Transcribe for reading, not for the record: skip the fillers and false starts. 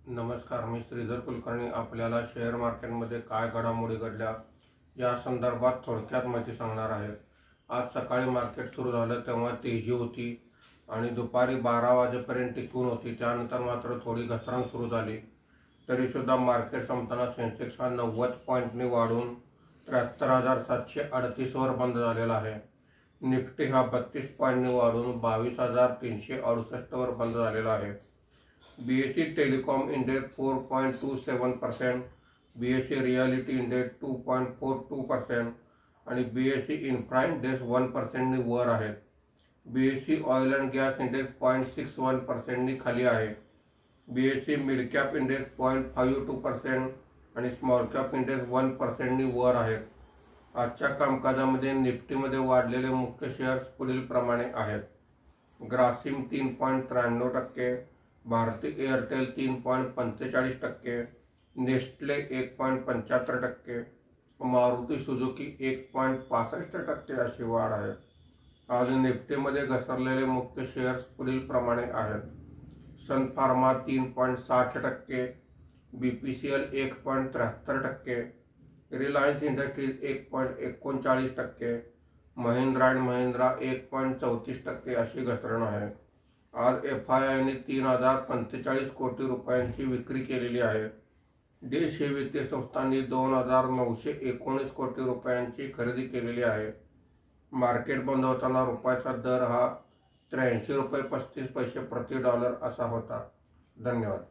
नमस्कार, मी श्रीधर कुलकर्णी आपल्याला शेअर मार्केटमध्ये काय घडामोडी घडल्या या संदर्भात थोडक्यात माहिती सांगणार आहे। आज सकाळी मार्केट सुरू झालं तेव्हा तेजी होती आणि दुपारी 12 वाजेपर्यंत टिकून होती। त्यानंतर मात्र थोडी घसरण सुरू झाली। तरीसुद्धा मार्केट संपताना सेन्सेक्स हा 90 पॉईंटनी वाढून 73,738 वर बंद झालेला आहे। निफ्टी हा 32 पॉईंटनी वाढून 22,368 वर बंद झालेला आहे। BSE telecom index 4.27%, BSE reality index 2.42% आणि BSE इन्फ्रा इंडेक्स 1% नी वर आहेत। BSE oil and gas index 0.61% नी खाली आहे। BSE मिड कॅप इंडेक्स 0.52% आणि स्मॉल कॅप इंडेक्स 1% नी वर आहेत। आजच्या कामकाजामध्ये निफ्टीमध्ये वाढलेले मुख्य शेअर्स पुढील प्रमाणे आहेत। ग्रासिम 3.93%, भारती एअरटेल 3.45%, नेस्ले 1.75%, मारुती सुझुकी 1.65% अशी वाढ आहे। आज निफ्टीमध्ये घसरलेले मुख्य शेअर्स पुढील प्रमाणे आहेत। Sun Pharma 3.60%, BPCL 1.73%, Reliance Industries 1.39%, Mahindra and Mahindra 1.34% अशी घसरण आहे। आज FII ने 3,045 कोटी रुपयांची विक्री केलेली आहे। देशी वित्तीय संस्थांनी 2,919 कोटी रुपयांची खरेदी केलेली आहे। मार्केट बंद होताना रुपयाचा दर हा 83 रुपये 35 पैसे प्रति डॉलर असा होता। धन्यवाद।